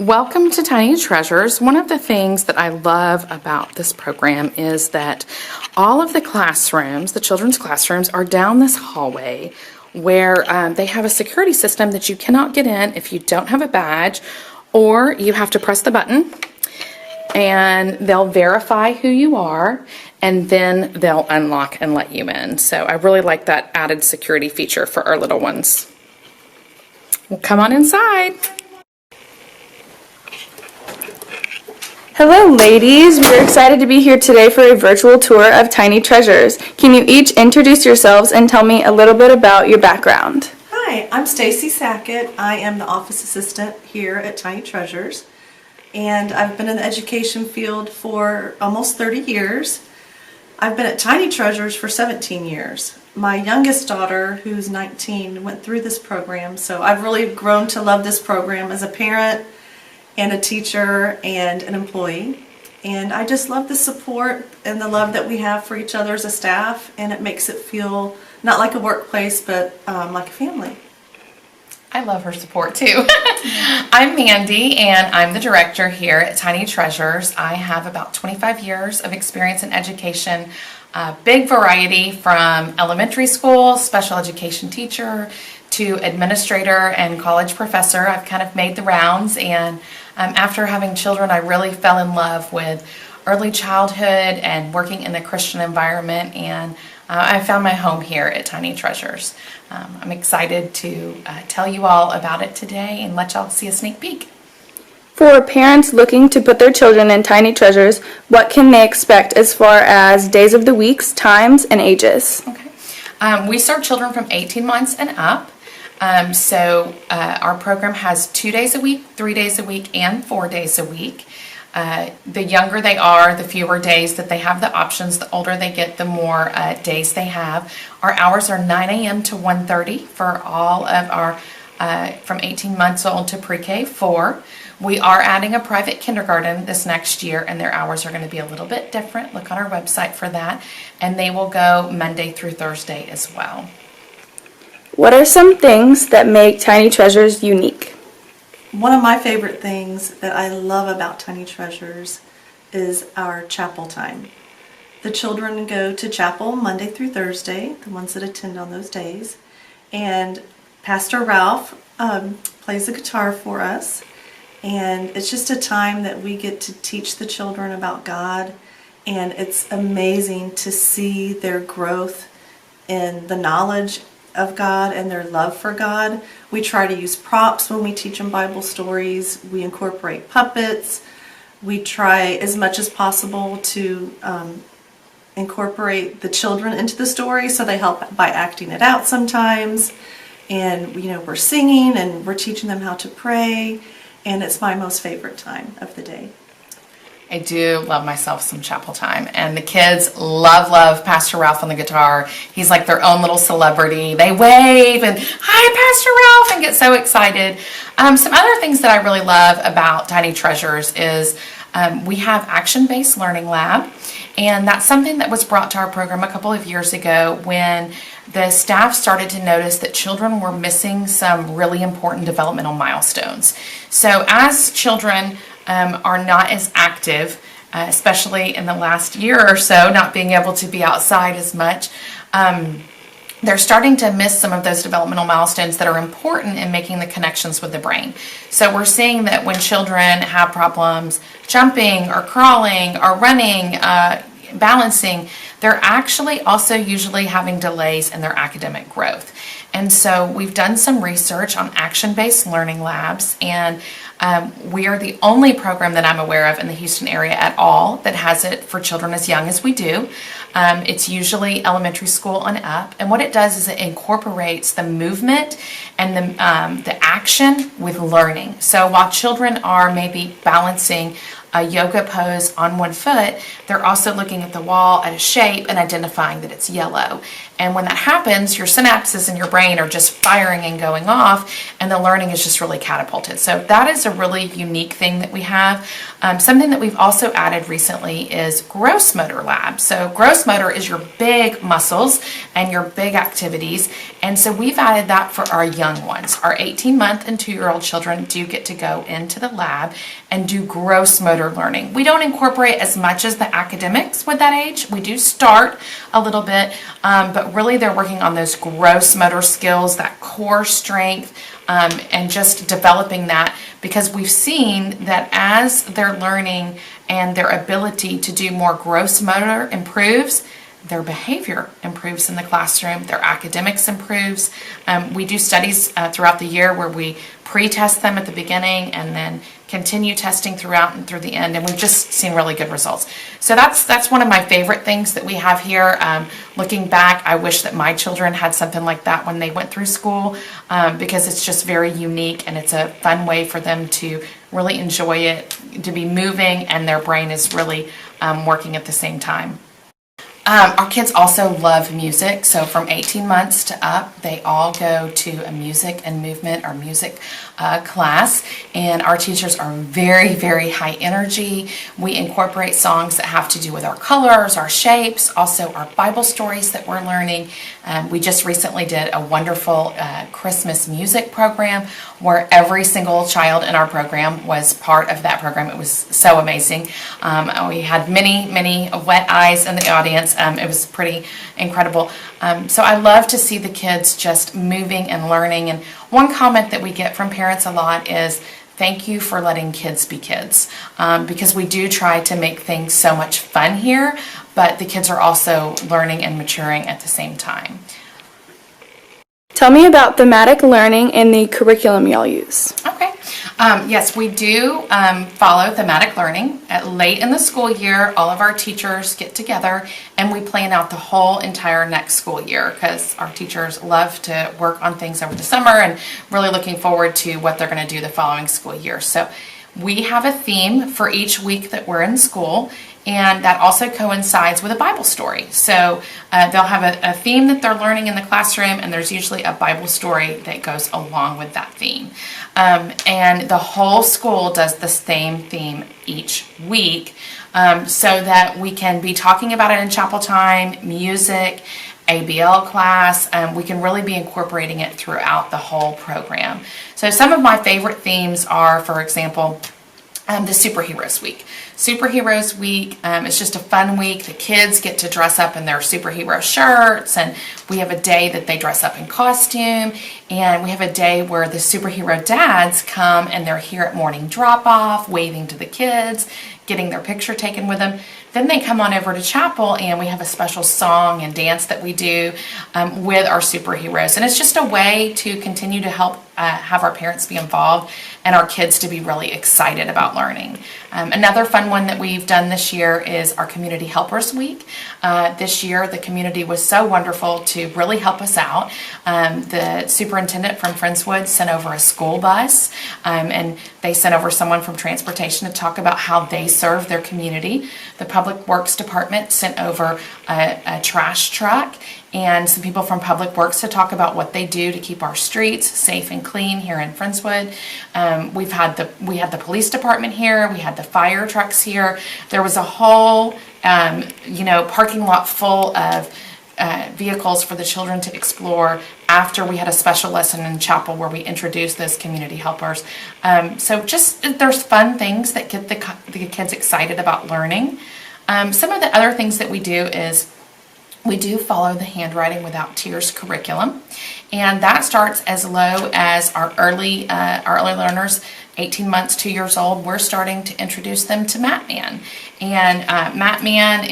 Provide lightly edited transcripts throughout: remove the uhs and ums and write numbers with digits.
Welcome to Tiny Treasures. One of the things that I love about this program is that all of the classrooms, the children's classrooms, are down this hallway where they have a security system that you cannot get in if you don't have a badge, or you have to press the button and they'll verify who you are and then they'll unlock and let you in. So I really like that added security feature for our little ones. Well, come on inside. Hello ladies, we're excited to be here today for a virtual tour of Tiny Treasures. Can you each introduce yourselves and tell me a little bit about your background? Hi, I'm Stacy Sackett. I am the office assistant here at Tiny Treasures, and I've been in the education field for almost 30 years. I've been at Tiny Treasures for 17 years. My youngest daughter, who's 19, went through this program, so I've really grown to love this program as a parent and a teacher and an employee. And I just love the support and the love that we have for each other as a staff, and it makes it feel not like a workplace but like a family. I love her support too. I'm Mandy and I'm the director here at Tiny Treasures. I have about 25 years of experience in education, big variety from elementary school, special education teacher, to administrator and college professor. I've kind of made the rounds, and after having children, I really fell in love with early childhood and working in the Christian environment, and I found my home here at Tiny Treasures. I'm excited to tell you all about it today and let y'all see a sneak peek. For parents looking to put their children in Tiny Treasures, what can they expect as far as days of the weeks, times, and ages? Okay. We serve children from 18 months and up. So our program has 2 days a week, 3 days a week, and 4 days a week. The younger they are, the fewer days that they have the options. The older they get, the more days they have. Our hours are 9 a.m. to 1:30 for all of our from 18 months old to pre-K 4. We are adding a private kindergarten this next year, and their hours are going to be a little bit different. Look on our website for that. And they will go Monday through Thursday as well. What are some things that make Tiny Treasures unique? One of my favorite things that I love about Tiny Treasures is our chapel time. The children go to chapel Monday through Thursday, the ones that attend on those days, and Pastor Ralph plays the guitar for us, and it's just a time that we get to teach the children about God, and it's amazing to see their growth in the knowledge of God and their love for God. We try to use props when we teach them Bible stories. We incorporate puppets. We try as much as possible to incorporate the children into the story, so they help by acting it out sometimes. And we're singing and we're teaching them how to pray, and it's my most favorite time of the day. I do love myself some chapel time, and the kids love Pastor Ralph on the guitar. He's like their own little celebrity. They wave and hi Pastor Ralph and get so excited. Some other things that I really love about Tiny Treasures is we have action-based learning lab, and that's something that was brought to our program a couple of years ago when the staff started to notice that children were missing some really important developmental milestones. So as children are not as active, especially in the last year or so, not being able to be outside as much, they're starting to miss some of those developmental milestones that are important in making the connections with the brain. So we're seeing that when children have problems jumping or crawling or running, balancing, they're actually also usually having delays in their academic growth. And so we've done some research on action-based learning labs, and we are the only program that I'm aware of in the Houston area at all that has it for children as young as we do. It's usually elementary school and up, and what it does is it incorporates the movement and the action with learning. So while children are maybe balancing a yoga pose on one foot, they're also looking at the wall at a shape and identifying that it's yellow. And when that happens, your synapses in your brain are just firing and going off, and the learning is just really catapulted. So that is a really unique thing that we have. Something that we've also added recently is gross motor lab. So gross motor is your big muscles and your big activities. And so we've added that for our young ones. Our 18-month and 2-year-old children do get to go into the lab and do gross motor learning. We don't incorporate as much as the academics with that age. We do start a little bit, but really they're working on those gross motor skills, that core strength, and just developing that, because we've seen that as they're learning and their ability to do more gross motor improves, their behavior improves in the classroom, their academics improves. We do studies throughout the year where we pre-test them at the beginning and then continue testing throughout and through the end, and we've just seen really good results. So that's one of my favorite things that we have here. Looking back, I wish that my children had something like that when they went through school, because it's just very unique and it's a fun way for them to really enjoy it, to be moving, and their brain is really working at the same time. Our kids also love music, so from 18 months to up, they all go to a music and movement or music class, and our teachers are very, very high energy. We incorporate songs that have to do with our colors, our shapes, also our Bible stories that we're learning. We just recently did a wonderful Christmas music program where every single child in our program was part of that program. It was so amazing. We had many, many wet eyes in the audience. It was pretty incredible. So I love to see the kids just moving and learning. And one comment that we get from parents a lot is, thank you for letting kids be kids, because we do try to make things so much fun here, but the kids are also learning and maturing at the same time. Tell me about thematic learning and the curriculum y'all use. Okay. Yes, we do follow thematic learning. Late in the school year, all of our teachers get together and we plan out the whole entire next school year, because our teachers love to work on things over the summer and really looking forward to what they're going to do the following school year. So we have a theme for each week that we're in school, and that also coincides with a Bible story. So they'll have a theme that they're learning in the classroom, and there's usually a Bible story that goes along with that theme. And the whole school does the same theme each week, so that we can be talking about it in chapel time, music, ABL class. We can really be incorporating it throughout the whole program. So some of my favorite themes are, for example, the Superheroes Week. Superheroes Week is just a fun week. The kids get to dress up in their superhero shirts, and we have a day that they dress up in costume, and we have a day where the superhero dads come and they're here at morning drop-off, waving to the kids, getting their picture taken with them. Then they come on over to chapel, and we have a special song and dance that we do with our superheroes. And it's just a way to continue to help have our parents be involved and our kids to be really excited about learning. Another fun one that we've done this year is our Community Helpers Week. This year, the community was so wonderful to really help us out. The superintendent from Friendswood sent over a school bus, and they sent over someone from transportation to talk about how they serve their community. The Public Works Department sent over a trash truck and some people from Public Works to talk about what they do to keep our streets safe and clean here in Friendswood. We had the police department here. We had the fire trucks here. There was a whole parking lot full of vehicles for the children to explore after we had a special lesson in chapel where we introduced those community helpers. So just there's fun things that get the kids excited about learning. Some of the other things that we do is we do follow the Handwriting Without Tears curriculum, and that starts as low as our early learners, 18 months, 2 years old. We're starting to introduce them to Matman, and Matman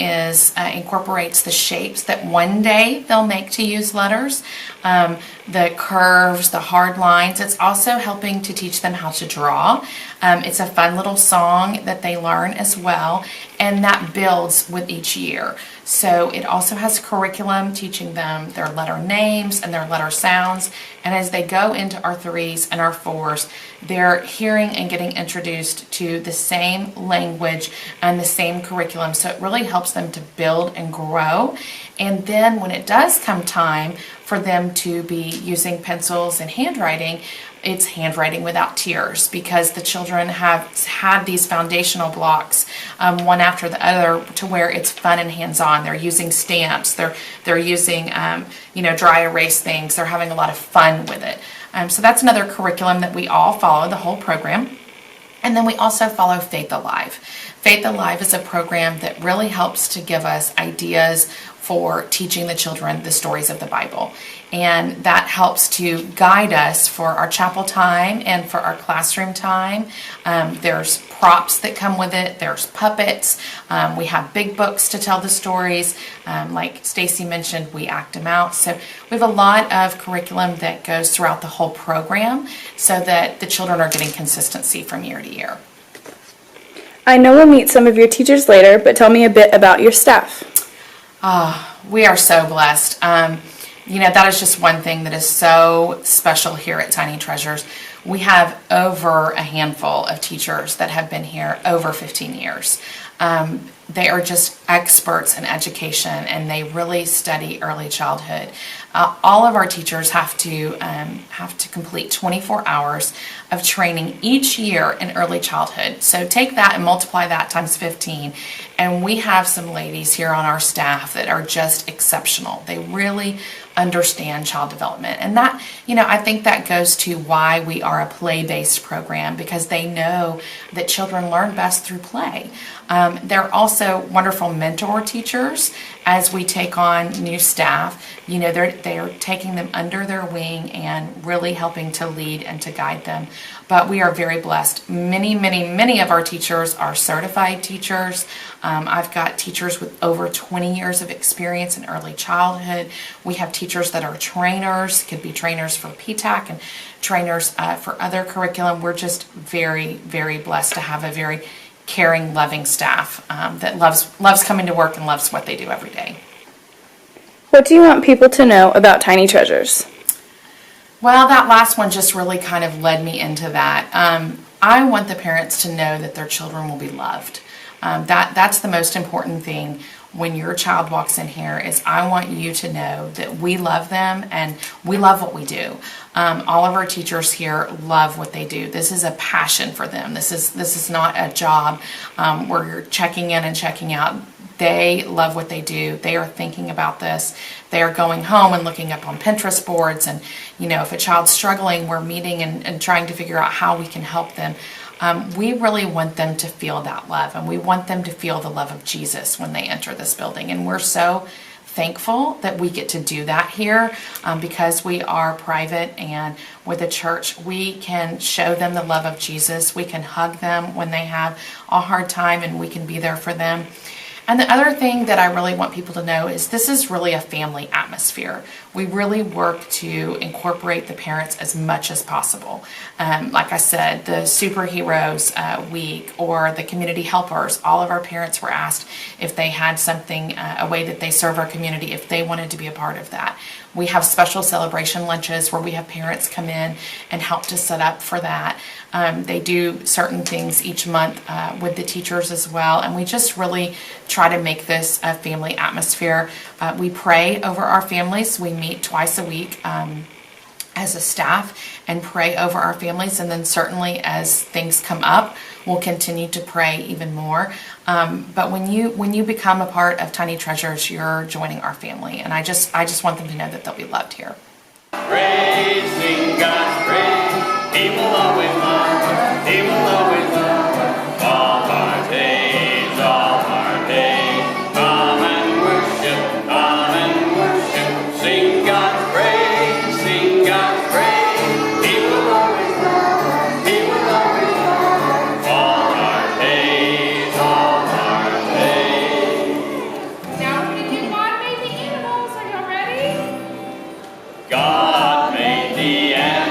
incorporates the shapes that one day they'll make to use letters, the curves, the hard lines. It's also helping to teach them how to draw. It's a fun little song that they learn as well, and that builds with each year. So it also has curriculum teaching them their letter names and their letter sounds, And as they go into our 3s and our 4s, they're hearing and getting introduced to the same language and the same curriculum. So it really helps them to build and grow. And then when it does come time for them to be using pencils and handwriting, it's handwriting without tears, because the children have had these foundational blocks, one after the other, to where it's fun and hands-on. They're using stamps, they're using dry erase things. They're having a lot of fun with it. So that's another curriculum that we all follow, the whole program. And then we also follow Faith Alive. Faith Alive is a program that really helps to give us ideas for teaching the children the stories of the Bible. And that helps to guide us for our chapel time and for our classroom time. There's props that come with it. There's puppets. We have big books to tell the stories. Like Stacy mentioned, we act them out. So we have a lot of curriculum that goes throughout the whole program so that the children are getting consistency from year to year. I know we'll meet some of your teachers later, but tell me a bit about your staff. We are so blessed. That is just one thing that is so special here at Tiny Treasures. We have over a handful of teachers that have been here over 15 years. They are just experts in education, and they really study early childhood. All of our teachers have to complete 24 hours of training each year in early childhood. So take that and multiply that times 15. And we have some ladies here on our staff that are just exceptional. They really understand child development. And that, I think that goes to why we are a play-based program, because they know that children learn best through play. They're also wonderful mentor teachers as we take on new staff. They're taking them under their wing and really helping to lead and to guide them. But we are very blessed. Many of our teachers are certified teachers. I've got teachers with over 20 years of experience in early childhood. We have teachers that are trainers, could be trainers for PTAC and trainers for other curriculum. We're just very, very blessed to have a very caring, loving staff that loves coming to work and loves what they do every day. What do you want people to know about Tiny Treasures? Well, that last one just really kind of led me into that. I want the parents to know that their children will be loved. That's the most important thing when your child walks in here, is I want you to know that we love them and we love what we do. All of our teachers here love what they do. This is a passion for them. This is not a job where you're checking in and checking out. They love what they do. They are thinking about this. They are going home and looking up on Pinterest boards, and if a child's struggling, we're meeting and trying to figure out how we can help them. We really want them to feel that love, and we want them to feel the love of Jesus when they enter this building. And we're so thankful that we get to do that here because we are private, and with a church, we can show them the love of Jesus. We can hug them when they have a hard time, and we can be there for them. And the other thing that I really want people to know is this is really a family atmosphere. We really work to incorporate the parents as much as possible. Like I said, the Superheroes Week or the Community Helpers, all of our parents were asked if they had something, a way that they serve our community, if they wanted to be a part of that. We have special celebration lunches where we have parents come in and help to set up for that. They do certain things each month with the teachers as well, and we just really try to make this a family atmosphere. We pray over our families. We meet twice a week as a staff and pray over our families, and then certainly as things come up, we'll continue to pray even more. But when you become a part of Tiny Treasures, you're joining our family, and I just want them to know that they'll be loved here. Praising God's praise, He will always love, He will always love, all our days, all our days. Come and worship, sing God's praise, sing God's praise. He will always love, He will always love, all our days, all our days. Now we can God made the animals. Are you ready? God made the animals,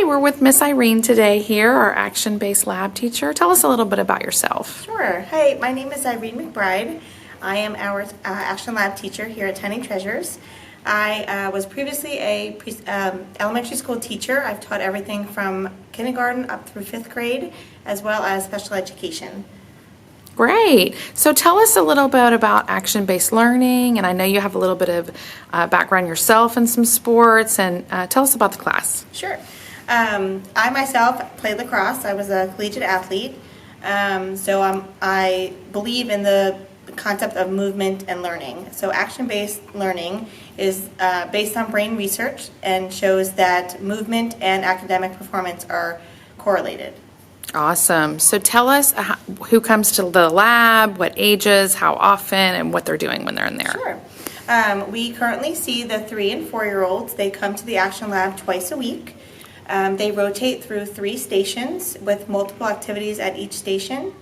we're with Miss Irene today here, our action-based lab teacher. Tell us a little bit about yourself. Sure. Hi, my name is Irene McBride. I am our Action Lab teacher here at Tiny Treasures. I was previously a elementary school teacher. I've taught everything from kindergarten up through 5th grade, as well as special education. Great. So tell us a little bit about action-based learning, and I know you have a little bit of background yourself in some sports, and tell us about the class. Sure. I myself played lacrosse. I was a collegiate athlete. I believe in the concept of movement and learning. So action-based learning is based on brain research and shows that movement and academic performance are correlated. Awesome. So tell us who comes to the lab, what ages, how often, and what they're doing when they're in there. Sure. We currently see the 3 and 4-year-olds. They come to the Action Lab twice a week. They rotate through 3 stations with multiple activities at each station.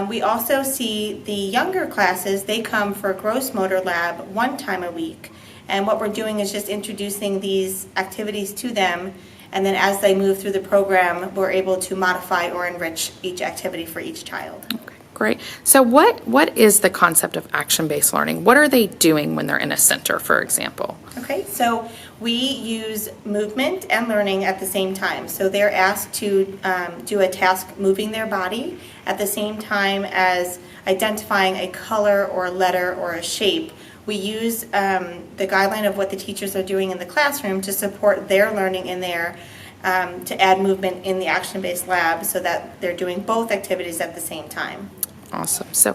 We also see the younger classes. They come for a gross motor lab 1 time a week. And what we're doing is just introducing these activities to them, and then as they move through the program, we're able to modify or enrich each activity for each child. Okay, great. So what is the concept of action-based learning? What are they doing when they're in a center, for example? Okay, so we use movement and learning at the same time. So they're asked to do a task moving their body at the same time as identifying a color or a letter or a shape. We use the guideline of what the teachers are doing in the classroom to support their learning in there, to add movement in the action-based lab so that they're doing both activities at the same time. Awesome. So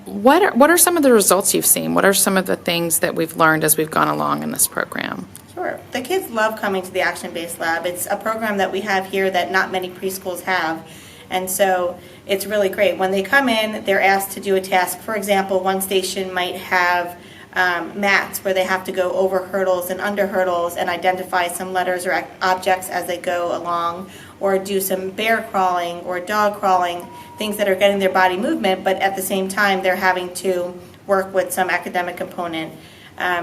what are some of the results you've seen? What are some of the things that we've learned as we've gone along in this program? Sure. The kids love coming to the action-based lab. It's a program that we have here that not many preschools have. And so it's really great. When they come in, they're asked to do a task. For example, one station might have mats where they have to go over hurdles and under hurdles and identify some letters or objects as they go along, or do some bear crawling or dog crawling, things that are getting their body movement, but at the same time they're having to work with some academic component.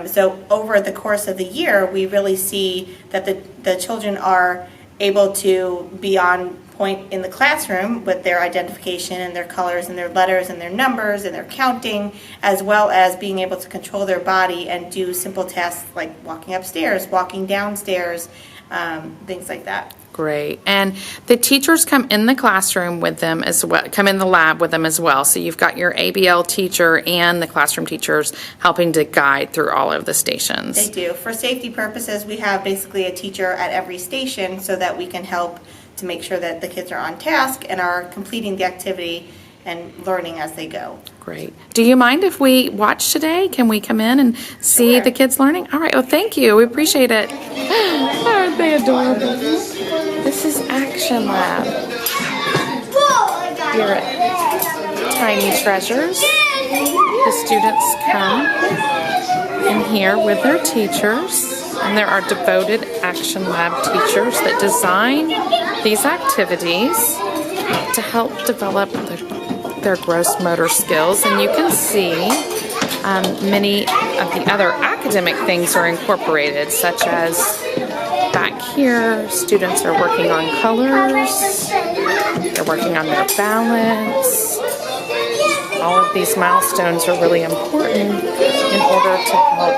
So over the course of the year, we really see that the children are able to be on point in the classroom with their identification and their colors and their letters and their numbers and their counting, as well as being able to control their body and do simple tasks like walking upstairs, walking downstairs, things like that. Great. And the teachers come in the classroom with them as well, come in the lab with them as well. So you've got your ABL teacher and the classroom teachers helping to guide through all of the stations. They do. For safety purposes, we have basically a teacher at every station so that we can help to make sure that the kids are on task and are completing the activity and learning as they go. Great. Do you mind if we watch today? Can we come in and see Sure. the kids learning? All right. Well, thank you. We appreciate it. Aren't they adorable? This is Action Lab here at Tiny Treasures. The students come in here with their teachers, and there are devoted Action Lab teachers that design these activities to help develop their gross motor skills. And you can see many of the other academic things are incorporated, such as back here, students are working on colors, they're working on their balance. All of these milestones are really important in order to help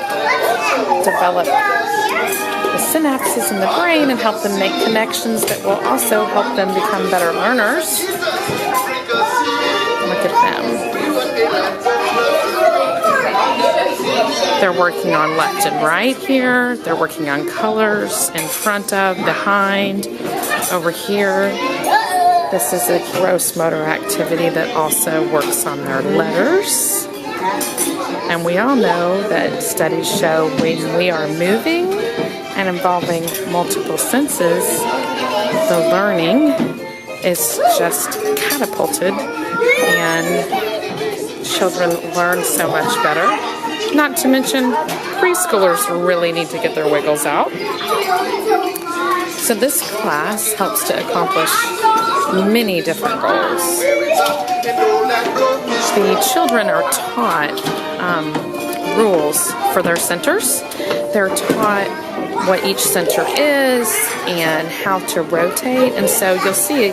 develop the synapses in the brain and help them make connections that will also help them become better learners. Look at them. They're working on left and right here. They're working on colors in front of, behind, over here. This is a gross motor activity that also works on their letters. And we all know that studies show when we are moving and involving multiple senses, the learning is just catapulted and children learn so much better. Not to mention, preschoolers really need to get their wiggles out. So this class helps to accomplish many different goals. The children are taught rules for their centers. They're taught what each center is and how to rotate. And so you'll see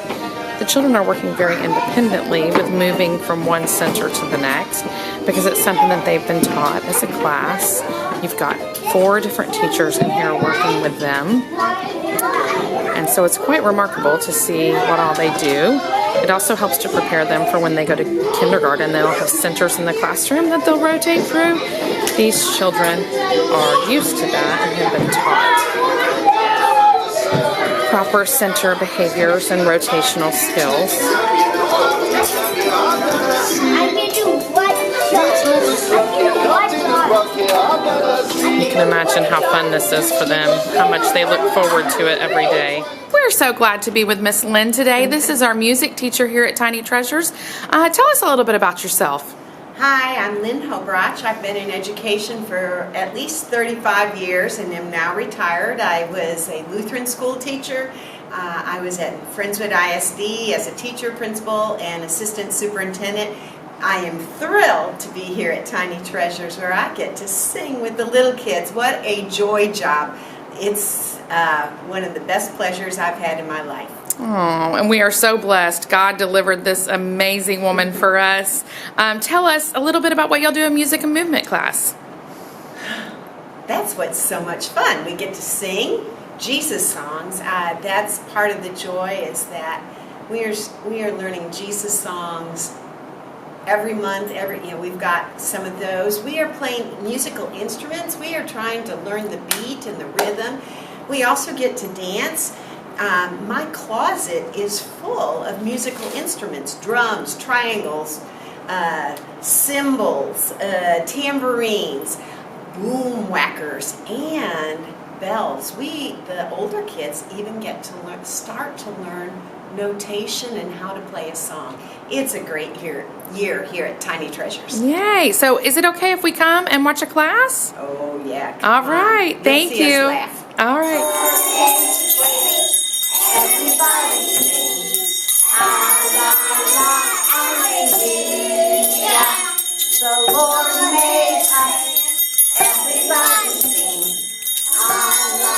the children are working very independently with moving from one center to the next because it's something that they've been taught as a class. You've got 4 different teachers in here working with them. And so it's quite remarkable to see what all they do. It also helps to prepare them for when they go to kindergarten. They'll have centers in the classroom that they'll rotate through. These children are used to that and have been taught proper center behaviors and rotational skills. You can imagine how fun this is for them, how much they look forward to it every day. We're so glad to be with Miss Lynn today. This is our music teacher here at Tiny Treasures. Tell us a little bit about yourself. Hi, I'm Lynn Hobrach. I've been in education for at least 35 years and am now retired. I was a Lutheran school teacher. I was at Friendswood ISD as a teacher, principal, and assistant superintendent. I am thrilled to be here at Tiny Treasures where I get to sing with the little kids. What a joy job. It's one of the best pleasures I've had in my life. Oh, and we are so blessed. God delivered this amazing woman for us. Tell us a little bit about what y'all do in music and movement class. That's what's so much fun. We get to sing Jesus songs. That's part of the joy is that we are learning Jesus songs every month. We've got some of those. We are playing musical instruments. We are trying to learn the beat and the rhythm. We also get to dance. My closet is full of musical instruments, drums, triangles, cymbals, tambourines, boom whackers, and bells. The older kids even get to start to learn notation and how to play a song. It's a great year here at Tiny Treasures. Yay! So is it okay if we come and watch a class? Oh yeah. All right. Thank You'll see you. us laugh. All right. Everybody sing, Alleluia. The Lord made us. Everybody sing, Alleluia.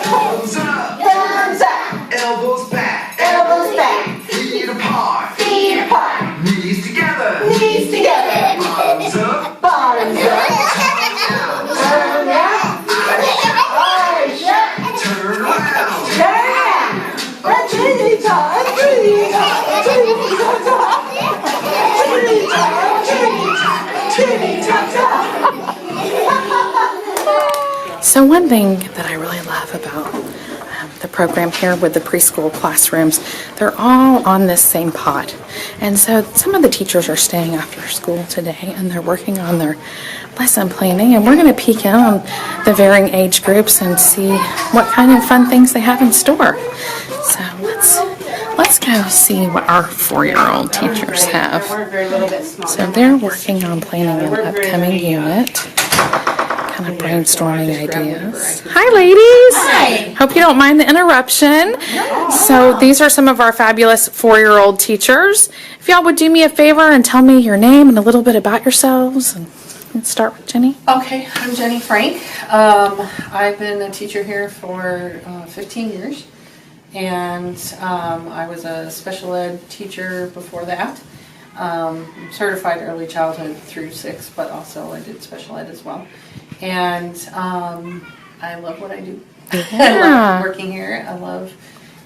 Thumbs up, Thumbs up, elbows back, elbows back, feet apart, feet apart, knees together, knees together, bottoms up, bottoms up, turn down, eyes shut, turn around. turn around. A trinity time, trinity time, trinity time, trinity time, trinity time, So one thing that I really love about the program here with the preschool classrooms, they're all on this same pot. And so some of the teachers are staying after school today and they're working on their lesson planning, and we're going to peek in on the varying age groups and see what kind of fun things they have in store. So let's go see what our 4-year-old teachers have. So they're working on planning an upcoming unit, kind of brainstorming ideas. Hi, ladies. Hi. Hope you don't mind the interruption. So these are some of our fabulous 4-year-old teachers. If y'all would do me a favor and tell me your name and a little bit about yourselves. And let's start with Jenny. Okay, I'm Jenny Frank. I've been a teacher here for 15 years, and I was a special ed teacher before that. Certified early childhood through 6, but also I did special ed as well. And I love what I do. I love working here. I love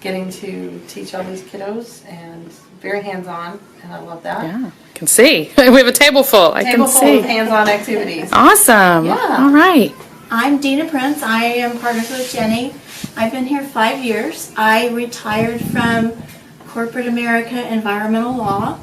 getting to teach all these kiddos, and very hands-on, and I love that. Yeah, I can see. We have a table full. I Table can full see. of hands-on activities. Awesome. Yeah. All right. I'm Dina Prince. I am partners with Jenny. I've been here 5 years. I retired from corporate America environmental law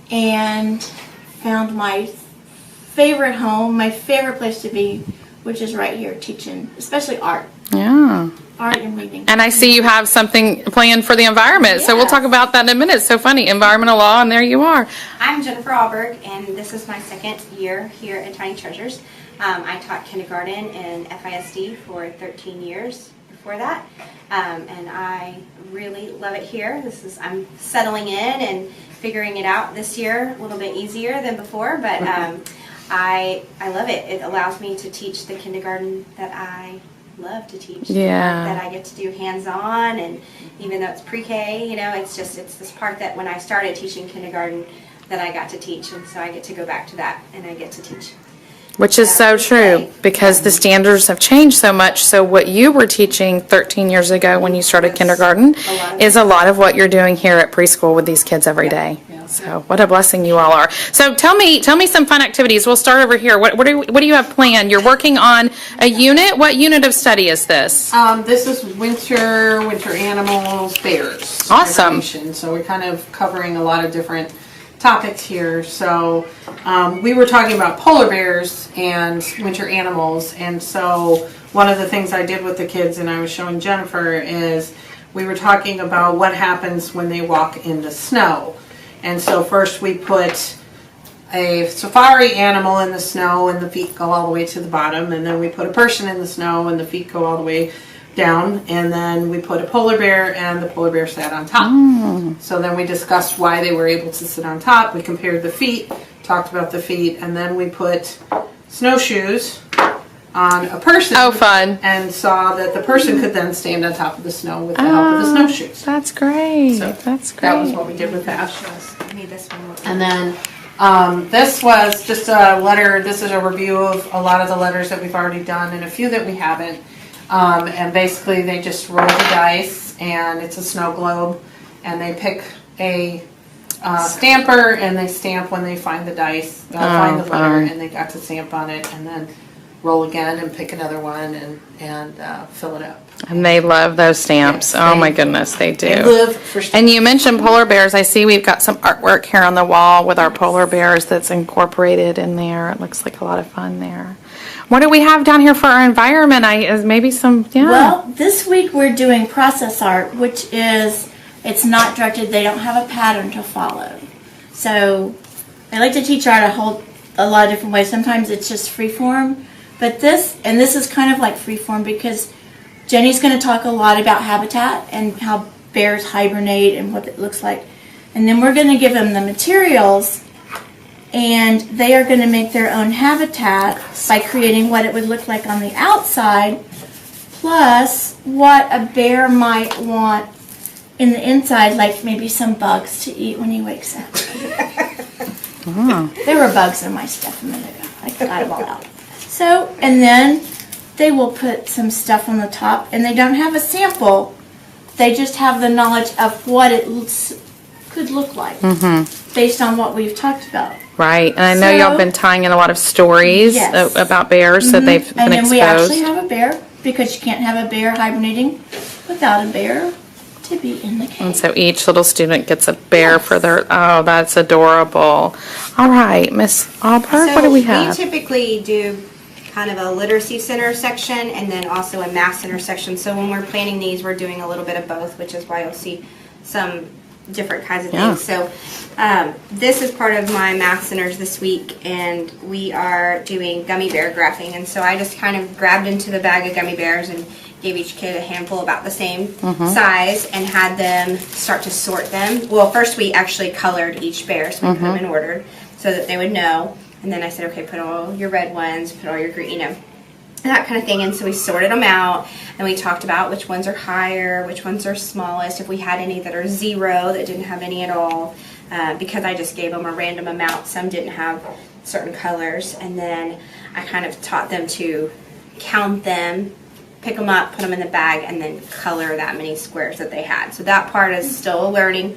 and found my favorite home, my favorite place to be, which is right here teaching, especially art. Yeah. Art and reading. And I see you have something planned for the environment, so we'll talk about that in a minute. So funny, environmental law, and there you are. I'm Jennifer Alberg, and this is my second year here at Tiny Treasures. I taught kindergarten and FISD for 13 years before that, and I really love it here. I'm settling in and figuring it out this year a little bit easier than before, but I love it. It allows me to teach the kindergarten that I love to teach. Yeah. That I get to do hands-on, and even though it's pre-K, you know, it's this part that when I started teaching kindergarten that I got to teach, and so I get to go back to that and I get to teach. Which is so true, because the standards have changed so much. So what you were teaching 13 years ago when you started kindergarten is a lot of what you're doing here at preschool with these kids every day. So what a blessing you all are. So tell me some fun activities. We'll start over here. What do you have planned? You're working on a unit. What unit of study is this? This is winter animals, bears. Awesome. Education. So we're kind of covering a lot of different topics here. So we were talking about polar bears and winter animals, and so one of the things I did with the kids, and I was showing Jennifer, is we were talking about what happens when they walk in the snow. And so first we put a safari animal in the snow and the feet go all the way to the bottom, and then we put a person in the snow and the feet go all the way down, and then we put a polar bear and the polar bear sat on top. So then we discussed why they were able to sit on top. We compared the feet, talked about the feet, and then we put snowshoes on a person. Oh, fun. And saw that the person could then stand on top of the snow with the help of the snowshoes. That's great. So That's great. that was what we did with that. I need this one. And then this was just a letter. This is a review of a lot of the letters that we've already done and a few that we haven't. And basically they just roll the dice, and it's a snow globe, and they pick a stamper, and they stamp when they find the dice, find the letter, fun. and they got to stamp on it, and then roll again and pick another one and fill it up. And they love those stamps. Yes, Oh they- my goodness, they do. They live for And you mentioned polar bears. I see we've got some artwork here on the wall with our polar bears that's incorporated in there. It looks like a lot of fun there. What do we have down here for our environment? Maybe some, yeah. Well, this week we're doing process art, which is, it's not directed, they don't have a pattern to follow. So I like to teach art a lot of different ways. Sometimes it's just free form, but this is kind of like free form because Jenny's going to talk a lot about habitat and how bears hibernate and what it looks like. And then we're going to give them the materials, and they are going to make their own habitat by creating what it would look like on the outside, plus what a bear might want in the inside, like maybe some bugs to eat when he wakes up. There were bugs in my stuff a minute ago. I got them all out. So, and then they will put some stuff on the top, and they don't have a sample. They just have the knowledge of what it could look like based on what we've talked about. Right. And I know y'all been tying in a lot of stories Yes. about bears, so they've been And then exposed. we actually have a bear, because you can't have a bear hibernating without a bear to be in the cave. And so each little student gets a bear for their, oh, that's adorable. All right, Miss Alberg, what do we have? We typically do kind of a literacy center section and then also a math center section. So when we're planning these, we're doing a little bit of both, which is why you'll see some different kinds of Yeah. things. So this is part of my math centers this week, and we are doing gummy bear graphing. And so I just kind of grabbed into the bag of gummy bears and gave each kid a handful about the same size and had them start to sort them. Well, first we actually colored each bear, so we put them in order so that they would know. And then I said, okay, put all your red ones, put all your green, that kind of thing. And so we sorted them out, and we talked about which ones are higher, which ones are smallest, if we had any that are 0, that didn't have any at all, because I just gave them a random amount. Some didn't have certain colors. And then I kind of taught them to count them, pick them up, put them in the bag, and then color that many squares that they had. So that part is still a learning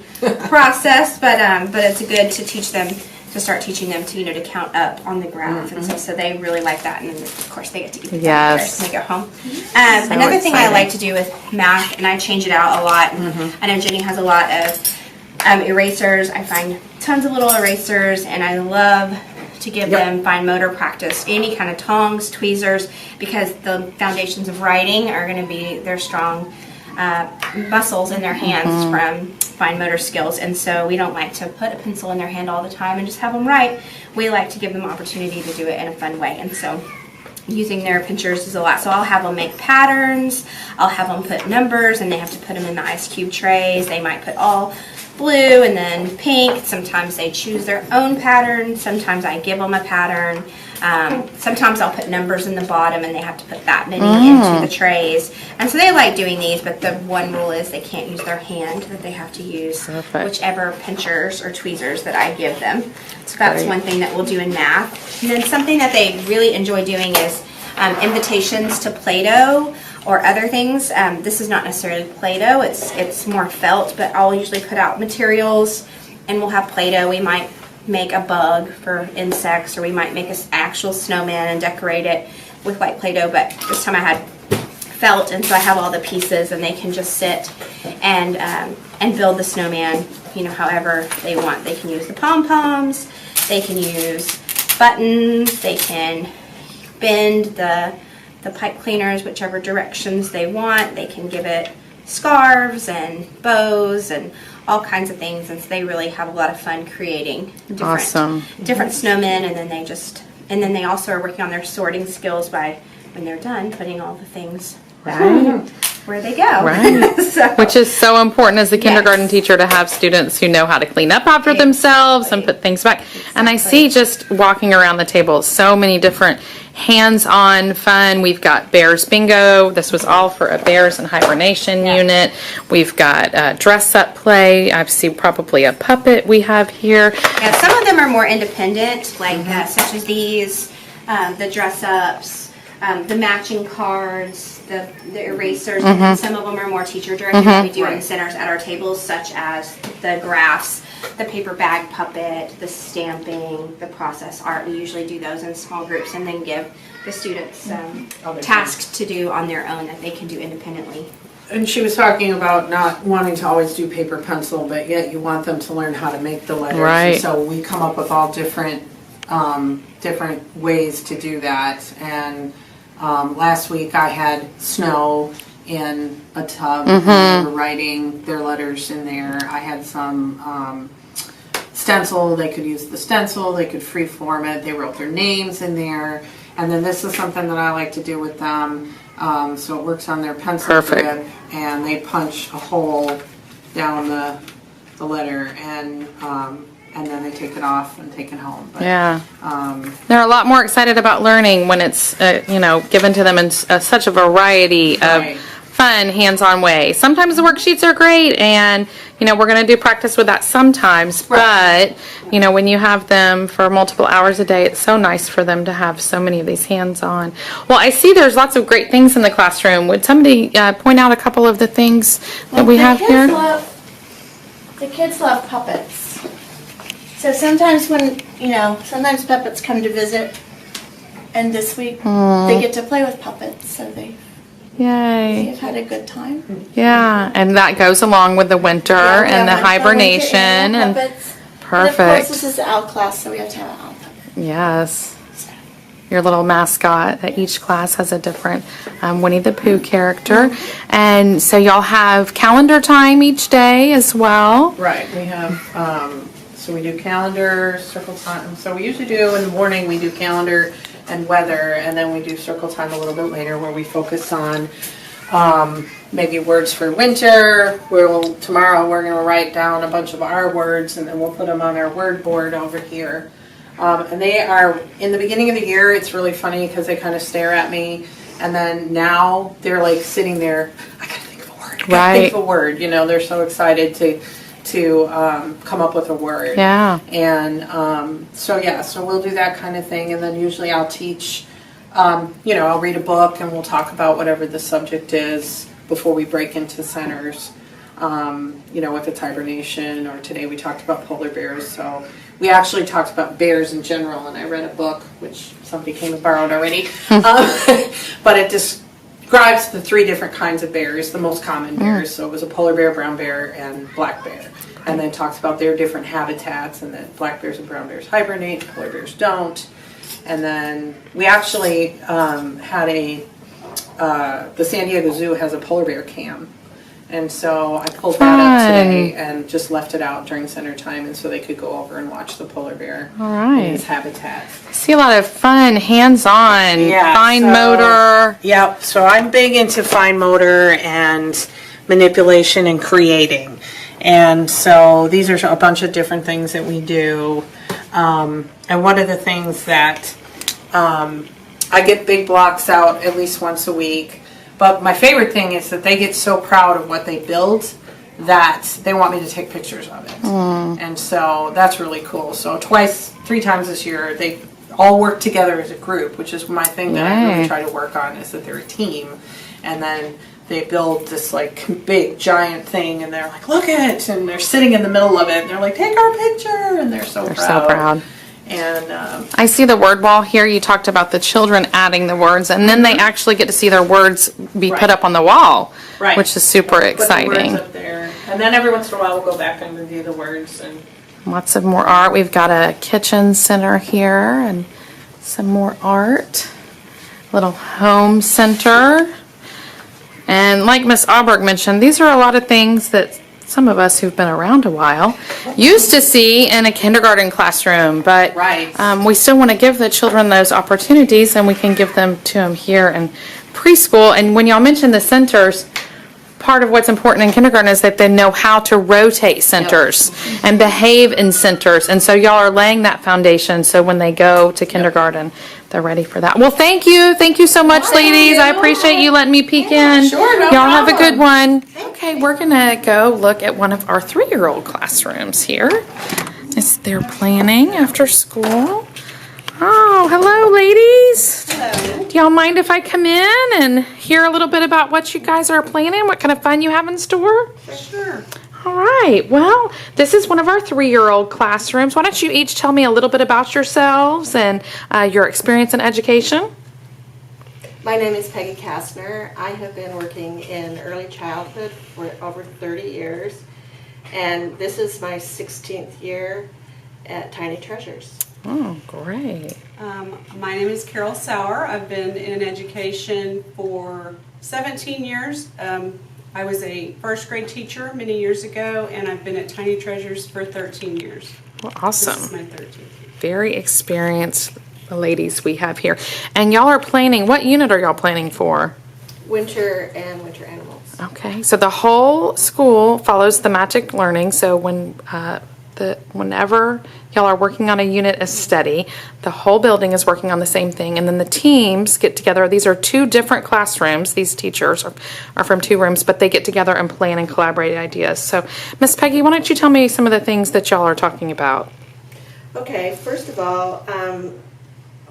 process, but it's good to teach them, to start teaching them to, to count up on the graph. And so they really like that. And then of course they get to eat the Yes. when they go home. Another thing I like to do with math, and I change it out a lot, I know Jenny has a lot of erasers. I find tons of little erasers, and I love to give them fine motor practice, any kind of tongs, tweezers, because the foundations of writing are going to be their strong muscles in their hands from fine motor skills. And so we don't like to put a pencil in their hand all the time and just have them write. We like to give them opportunity to do it in a fun way. And so using their pinchers is a lot. So I'll have them make patterns, I'll have them put numbers, and they have to put them in the ice cube trays. They might put all blue and then pink. Sometimes they choose their own pattern. Sometimes I give them a pattern. Sometimes I'll put numbers in the bottom and they have to put that many into the trays. And so they like doing these, but the one rule is they can't use their hand, that they have to use whichever pinchers or tweezers that I give them. So that's one thing that we'll do in math. And then something that they really enjoy doing is invitations to Play-Doh or other things. This is not necessarily Play-Doh, it's more felt, but I'll usually put out materials and we'll have Play-Doh. We might make a bug for insects, or we might make an actual snowman and decorate it with like Play-Doh, but this time I had felt, and so I have all the pieces and they can just sit and build the snowman, you know, however they want. They can use the pom-poms, they can use buttons, they can bend the pipe cleaners whichever directions they want. They can give it scarves and bows and all kinds of things, and so they really have a lot of fun creating different snowmen. And then they also are working on their sorting skills by, when they're done, putting all the things where they go. So, which is so important as a kindergarten teacher, to have students who know how to clean up after themselves and put things back. And I see, just walking around the table, so many different hands-on fun. We've got Bears Bingo. This was all for a Bears in Hibernation unit. We've got dress-up play. I see probably a puppet we have here. Yeah, some of them are more independent, like such as these, the dress-ups, the matching cards, the erasers. And some of them are more teacher-directed that we do in the centers at our tables, such as the graphs, the paper bag puppet, the stamping, the process art. We usually do those in small groups and then give the students tasks to do on their own that they can do independently. And she was talking about not wanting to always do paper pencil, but yet you want them to learn how to make the letters. Right. And so we come up with all different ways to do that. And last week I had snow in a tub, and they were writing their letters in there. I had some stencil. They could use the stencil. They could free form it. They wrote their names in there. And then this is something that I like to do with them. So it works on their pencil grip, and they punch a hole down the letter, and then they take it off and take it home. But, they're a lot more excited about learning when it's given to them in such a variety of fun, hands-on way. Sometimes the worksheets are great, and we're going to do practice with that sometimes, but when you have them for multiple hours a day, it's so nice for them to have so many of these hands-on. Well, I see there's lots of great things in the classroom. Would somebody point out a couple of the things that we have here? The kids love puppets. So sometimes sometimes puppets come to visit, and this week they get to play with puppets, so they've had a good time. Yeah, and that goes along with the winter and the hibernation and perfect. And of course, this is the owl class, so we have to have an owl puppet. Yes. Your little mascot. Each class has a different Winnie the Pooh character. And so y'all have calendar time each day as well. Right. We have, so we do calendar, circle time. So we usually do in the morning, we do calendar and weather, and then we do circle time a little bit later, where we focus on maybe words for winter. Tomorrow we're going to write down a bunch of our words, and then we'll put them on our word board over here. And they are, in the beginning of the year, it's really funny because they kind of stare at me, and then now they're like sitting there, I gotta think of a word. Think of a word. They're so excited to come up with a word. Yeah. And so we'll do that kind of thing, and then usually I'll teach. I'll read a book, and we'll talk about whatever the subject is before we break into centers. If it's hibernation, or today we talked about polar bears. So we actually talked about bears in general, and I read a book, which somebody came and borrowed already. But it describes the 3 different kinds of bears, the most common bears. So it was a polar bear, brown bear, and black bear. And then talks about their different habitats, and that black bears and brown bears hibernate, polar bears don't. And then we actually had the San Diego Zoo has a polar bear cam. And so I pulled that up today and just left it out during center time, and so they could go over and watch the polar bear in his habitat. I see a lot of fun, hands-on, fine motor. Yep, so I'm big into fine motor and manipulation and creating. And so these are a bunch of different things that we do. And one of the things that I get big blocks out at least once a week. But my favorite thing is that they get so proud of what they build that they want me to take pictures of it. And so that's really cool. So 3 times this year, they all work together as a group, which is my thing that I really try to work on, is that they're a team. And then they build this like big giant thing, and they're like, look at it, and they're sitting in the middle of it, and they're like, take our picture, and they're so proud. And I see the word wall here. You talked about the children adding the words, and then they actually get to see their words be put up on the wall, which is super exciting. Put the words up there. And then every once in a while we'll go back and review the words. And lots of more art. We've got a kitchen center here and some more art. Little home center. And like Miss Auberg mentioned, these are a lot of things that some of us who've been around a while used to see in a kindergarten classroom, but we still want to give the children those opportunities, and we can give them to them here in preschool. And when y'all mentioned the centers, part of what's important in kindergarten is that they know how to rotate centers and behave in centers, and so y'all are laying that foundation so when they go to kindergarten they're ready for that. Well, thank you so much, ladies. I appreciate you letting me peek in. Sure, no y'all have a problem. good one. Okay, we're gonna go look at one of our 3-year-old classrooms here. They're planning after school. Oh, hello, ladies. Hello. Do y'all mind if I come in and hear a little bit about what you guys are planning? What kind of fun you have in store? Sure. All right. Well, this is one of our 3-year-old classrooms. Why don't you each tell me a little bit about yourselves and your experience in education? My name is Peggy Kastner. I have been working in early childhood for over 30 years, and this is my 16th year at Tiny Treasures. Oh, great. My name is Carol Sauer. I've been in education for 17 years. I was a first grade teacher many years ago, and I've been at Tiny Treasures for 13 years. Well, awesome. This is my 13th year. Very experienced ladies we have here. And y'all are planning, what unit are y'all planning for? Winter and winter animals. Okay, so the whole school follows thematic learning. So whenever y'all are working on a unit of study, the whole building is working on the same thing, and then the teams get together. These are 2 different classrooms. These teachers are from 2 rooms, but they get together and plan and collaborate ideas. So, Miss Peggy, why don't you tell me some of the things that y'all are talking about? Okay, first of all,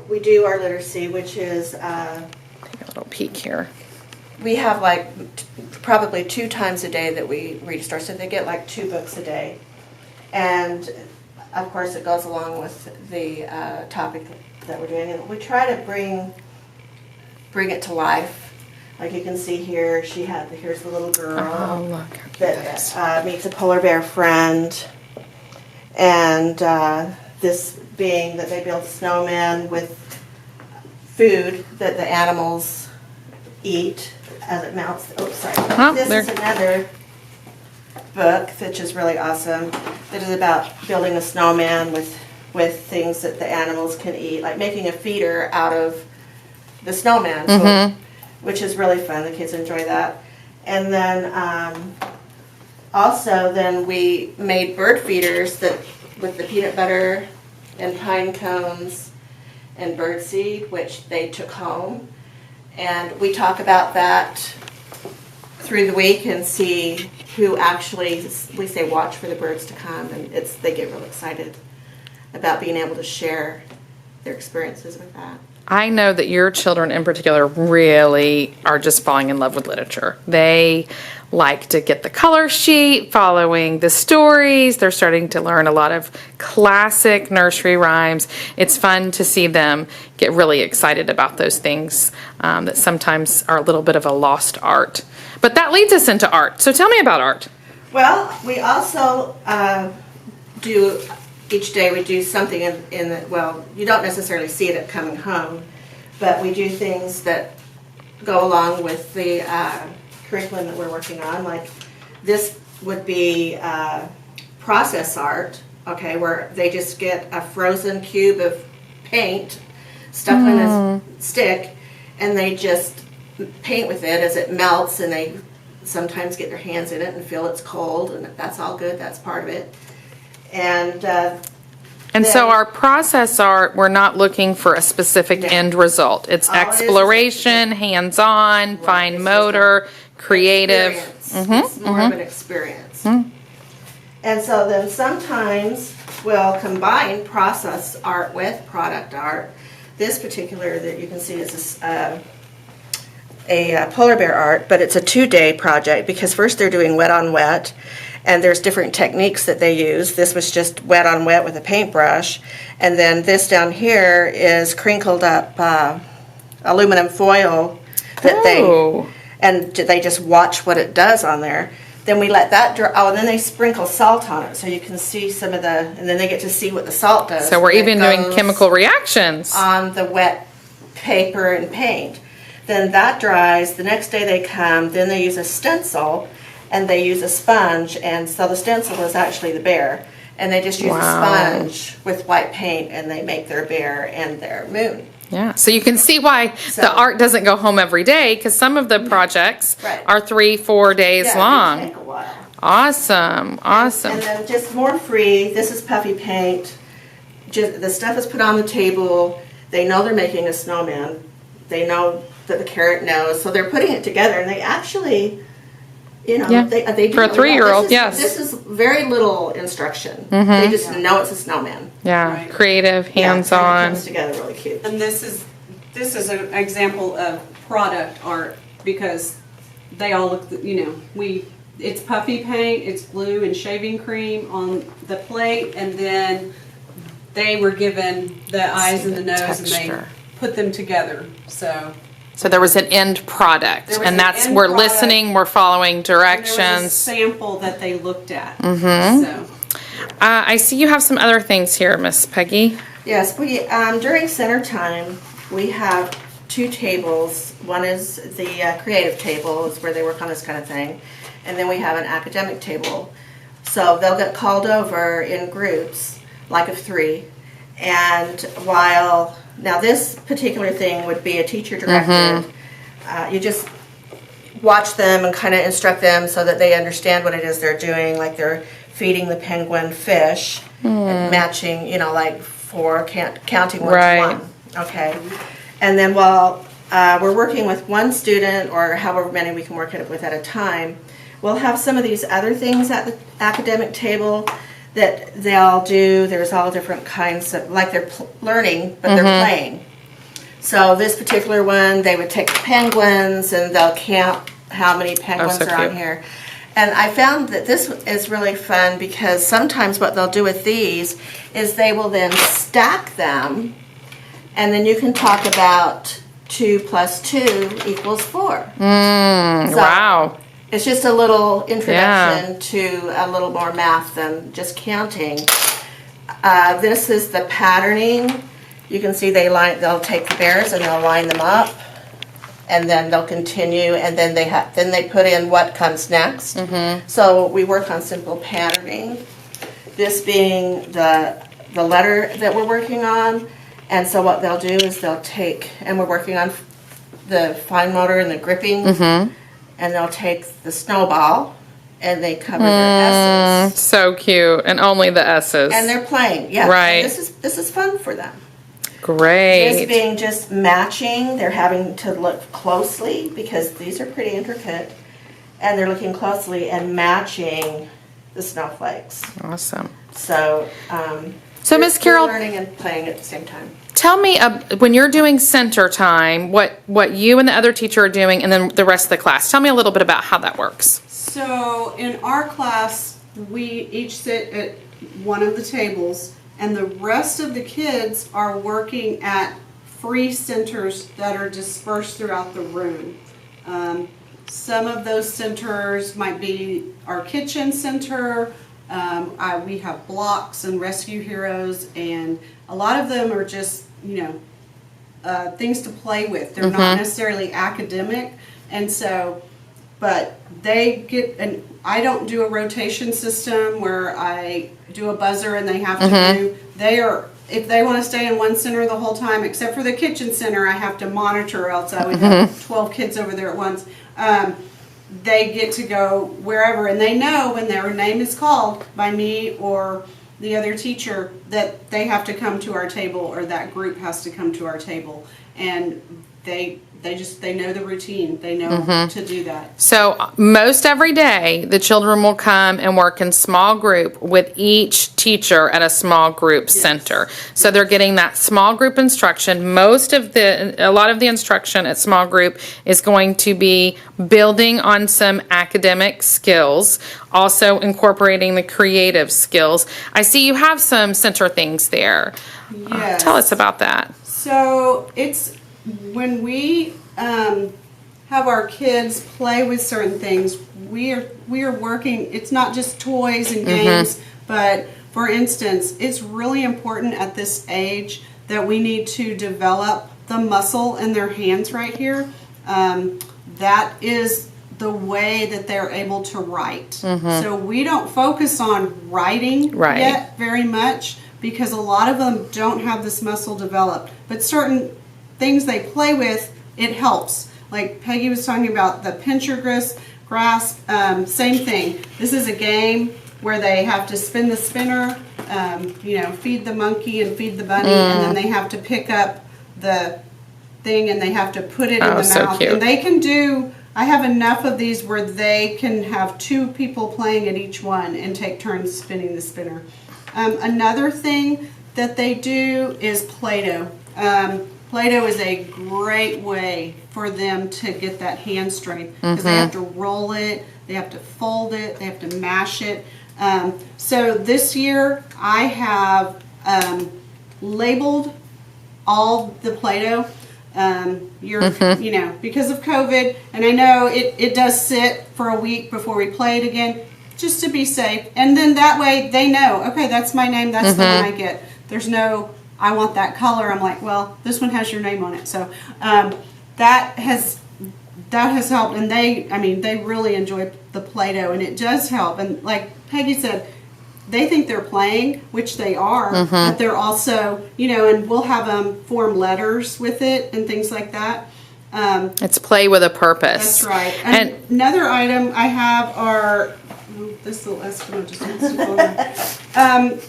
we do our literacy, which is Take a little peek here. we have like probably 2 times a day that we read a story, so they get like 2 books a day. And of course it goes along with the topic that we're doing, and we try to bring it to life. Like you can see here, here's the little girl that meets a polar bear friend, and this being that they build a snowman with food that the animals eat as it melts. Oh, sorry. This is another book, which is really awesome. It is about building a snowman with things that the animals can eat, like making a feeder out of the snowman, so, which is really fun. The kids enjoy that. And then also then we made bird feeders with the peanut butter and pine cones and bird seed, which they took home. And we talk about that through the week and see who actually, we say watch for the birds to come, and they get real excited about being able to share their experiences with that. I know that your children in particular really are just falling in love with literature. They like to get the color sheet, following the stories. They're starting to learn a lot of classic nursery rhymes. It's fun to see them get really excited about those things that sometimes are a little bit of a lost art. But that leads us into art. So tell me about art. Well, we also do, each day we do something well, you don't necessarily see it at coming home, but we do things that go along with the curriculum that we're working on. Like this would be process art, okay, where they just get a frozen cube of paint stuck on a stick, and they just paint with it as it melts, and they sometimes get their hands in it and feel it's cold, and that's all good. That's part of it. And And so then- our process art, we're not looking for a specific end result. It's All it is exploration, hands-on, fine it's motor, creative. experience. It's more of an experience. And so then sometimes we'll combine process art with product art. This particular that you can see is a polar bear art, but it's a 2-day project because first they're doing wet on wet, and there's different techniques that they use. This was just wet on wet with a paintbrush, and then this down here is crinkled up aluminum foil that they just watch what it does on there. Then we let that dry. Oh, and then they sprinkle salt on it so you can see some of the, and then they get to see what the salt does. So we're And it even doing goes chemical reactions. on the wet paper and paint. Then that dries. The next day they come, then they use a stencil and they use a sponge. And so the stencil is actually the bear. And they just use a sponge with white paint and they make their bear and their moon. Yeah, so you can see why the art doesn't go home every day, because some of the projects are 3-4 days Yeah, they long. take a while. Awesome, awesome. And then just more free, this is puffy paint. Just, the stuff is put on the table. They know they're making a snowman. They know that the carrot knows. So they're putting it together and they actually, you know, Yeah. they do For a really 3-year-old, well. yes. This is very little instruction. Mhm. They just know it's a snowman. Yeah, Right. creative, Yeah, it hands-on. comes together really cute. And this is an example of product art because they all look, it's puffy paint, it's glue and shaving cream on the plate, and then they were given the eyes and the nose and they texture. put them together. So there was an end product, There was and an that's, end we're product, listening, we're following and there was a directions. sample that they looked at. Mhm. So. I see you have some other things here, Miss Peggy. Yes, we during center time we have 2 tables. One is the creative table, is where they work on this kind of thing, and then we have an academic table. So they'll get called over in groups, like of 3, and while now this particular thing would be a teacher directed. You just watch them and kind of instruct them so that they understand what it is they're doing, like they're feeding the penguin fish and matching, like counting 1 Right. to 1. Okay. And then while we're working with one student or however many we can work it with at a time, we'll have some of these other things at the academic table that they'll do. There's all different kinds of, like they're learning, but they're playing. So this particular one, they would take the penguins and they'll count how many penguins so are on cute. here. And I found that this is really fun because sometimes what they'll do with these is they will then stack them, and then you can talk about 2 + 2 = 4. So Wow. it's just a little introduction to a little more math than just counting. This is the patterning. You can see they'll take the bears and they'll line them up, and then they'll continue, and then they put in what comes next. So we work on simple patterning. This being the letter that we're working on, and so what they'll do is they'll take, and we're working on the fine motor and the gripping, and they'll take the snowball and they cover their S's. So cute, and only the S's. And they're playing, yeah. Right. And this is fun for them. Great. This being just matching, they're having to look closely because these are pretty intricate, and they're looking closely and matching the snowflakes. Awesome. So, So, Miss they're Carol, learning and playing at the same time. tell me when you're doing center time, what you and the other teacher are doing, and then the rest of the class. Tell me a little bit about how that works. So in our class, we each sit at one of the tables, and the rest of the kids are working at free centers that are dispersed throughout the room. Some of those centers might be our kitchen center. We have blocks and rescue heroes, and a lot of them are just, things to play with. They're not necessarily academic, and so, but they get, and I don't do a rotation system where I do a buzzer and they have to do, if they want to stay in one center the whole time, except for the kitchen center, I have to monitor, or else I would have 12 kids over there at once. they get to go wherever, and they know when their name is called by me or the other teacher that they have to come to our table, or that group has to come to our table, and they know the routine. They know to do that. So most every day, the children will come and work in small group with each teacher at a small group center. So they're getting that small group instruction. A lot of the instruction at small group is going to be building on some academic skills, also incorporating the creative skills. I see you have some center things there. Yes. Tell us about that. So it's when we have our kids play with certain things, we are working. It's not just toys and games, but for instance, it's really important at this age that we need to develop the muscle in their hands right here. That is the way that they're able to write. So we don't focus on writing yet very much, because a lot of them don't have this muscle developed. But certain things they play with, it helps. Like Peggy was talking about the pincher grasp, same thing. This is a game where they have to spin the spinner, feed the monkey and feed the bunny, and then they have to pick up the thing and they have to put it in the so mouth. cute. And they can do, I have enough of these where they can have 2 people playing at each one and take turns spinning the spinner. Another thing that they do is Play-Doh. Play-Doh is a great way for them to get that hand strength, because they have to roll it, they have to fold it, they have to mash it. So this year I have labeled all the Play-Doh. Because of COVID, and I know it does sit for a week before we play it again, just to be safe. And then that way they know, okay, that's my name, that's the one I get. There's no, I want that color. I'm like, well, this one has your name on it. So that has helped, and they really enjoy the Play-Doh, and it does help. And like Peggy said, they think they're playing, which they are, but they're also, and we'll have them form letters with it and things like that. It's play with a purpose. That's right. And another item I have are, this little Eskimo just wants to go over.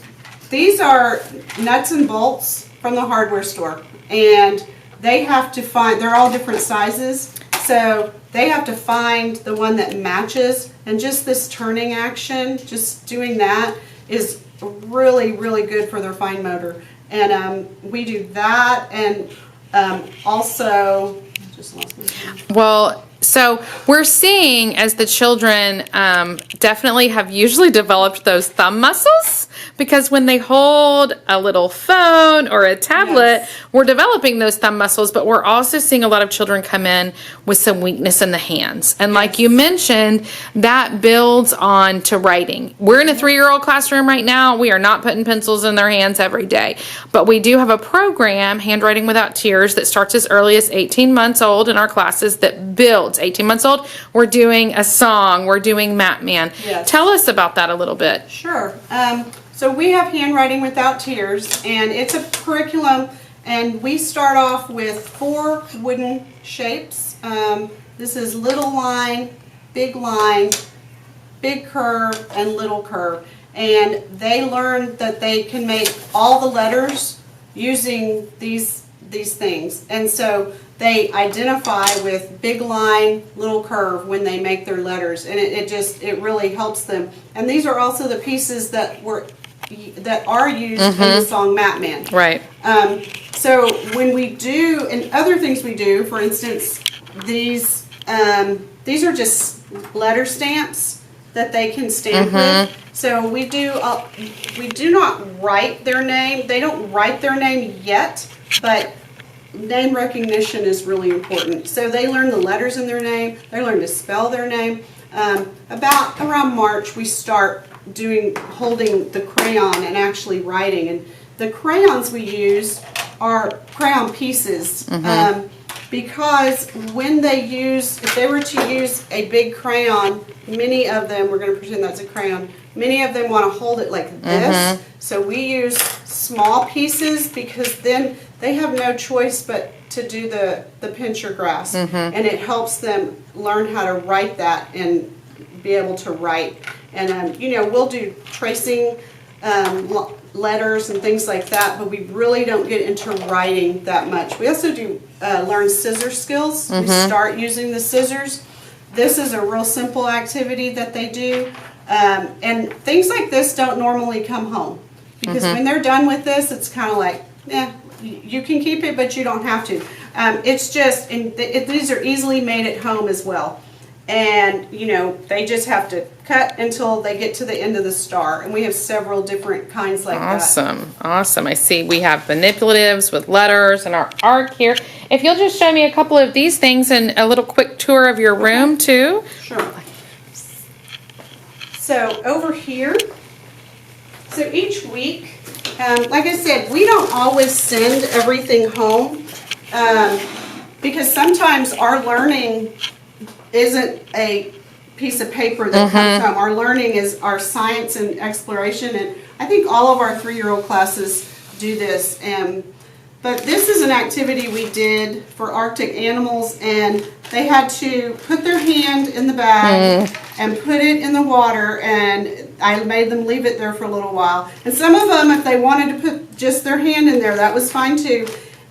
These are nuts and bolts from the hardware store, and they have to find, they're all different sizes, so they have to find the one that matches, and just this turning action, just doing that is really, really good for their fine motor. And we do that, and also, I just lost my page. Well, so we're seeing as the children definitely have usually developed those thumb muscles, because when they hold a little phone or a tablet, we're developing those thumb muscles, but we're also seeing a lot of children come in with some weakness in the hands. And like you mentioned, that builds on to writing. We're in a 3-year-old classroom right now. We are not putting pencils in their hands every day, but we do have a program, Handwriting Without Tears, that starts as early as 18 months old in our classes, that builds 18 months old. We're doing a song, we're doing Map Man. Yes. Tell us about that a little bit. Sure. So we have Handwriting Without Tears, and it's a curriculum, and we start off with 4 wooden shapes. This is little line, big curve, and little curve. And they learn that they can make all the letters using these things. And so they identify with big line, little curve when they make their letters, and it really helps them. And these are also the pieces that are used in the song Map Man. Right. So when we do, and other things we do, for instance, these are just letter stamps that they can stamp with. So we do not write their name. They don't write their name yet, but name recognition is really important. So they learn the letters in their name. They learn to spell their name. About around March, we start holding the crayon and actually writing. And the crayons we use are crayon pieces, because when if they were to use a big crayon, many of them, we're going to pretend that's a crayon, many of them want to hold it like this. So we use small pieces, because then they have no choice but to do the pincher grass. And it helps them learn how to write that and be able to write. And, you know, we'll do tracing letters and things like that, but we really don't get into writing that much. We also do learn scissor skills. We start using the scissors. This is a real simple activity that they do. And things like this don't normally come home. Because when they're done with this, it's kind of like, you can keep it, but you don't have to. It's just, and these are easily made at home as well. And, you know, they just have to cut until they get to the end of the star. And we have several different kinds like that. Awesome. I see we have manipulatives with letters and our art here. If you'll just show me a couple of these things and a little quick tour of your room too. Sure. So over here, so each week, like I said, we don't always send everything home because sometimes our learning isn't a piece of paper that comes home. Our learning is our science and exploration, and I think all of our 3-year-old classes do this. But this is an activity we did for Arctic animals, and they had to put their hand in the bag and put it in the water, and I made them leave it there for a little while. And some of them, if they wanted to put just their hand in there, that was fine too,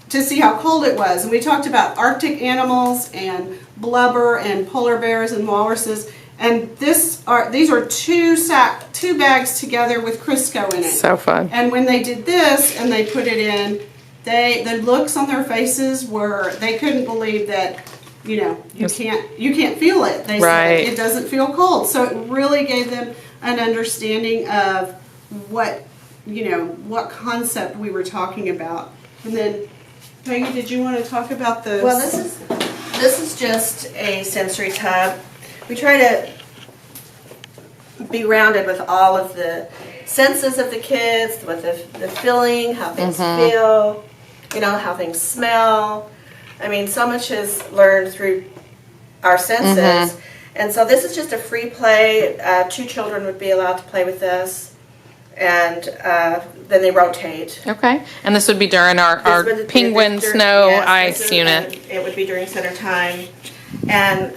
to see how cold it was. And we talked about Arctic animals and blubber and polar bears and walruses. And these are two bags together with Crisco in it. So fun. And when they did this and they put it in, the looks on their faces were, they couldn't believe that, you know, you can't feel it. They said it doesn't feel cold. So it really gave them an understanding of what concept we were talking about. And then, Peggy, did you want to talk about the? Well, this is just a sensory tub. We try to be rounded with all of the senses of the kids, with the feeling, how things feel, you know, how things smell. I mean, so much is learned through our senses. And so this is just a free play. 2 children would be allowed to play with this. And then they rotate. Okay. And this would be during our penguin snow ice unit. It would be during center time. And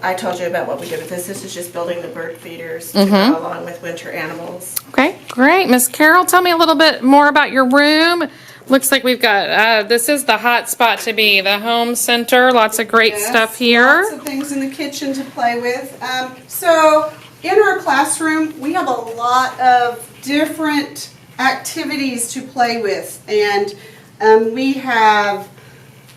I told you about what we did with this. This is just building the bird feeders to go along with winter animals. Okay, great. Miss Carol, tell me a little bit more about your room. Looks like we've got, this is the hot spot to be, the home center. Lots of great stuff here. Lots of things in the kitchen to play with. So in our classroom, we have a lot of different activities to play with. And we have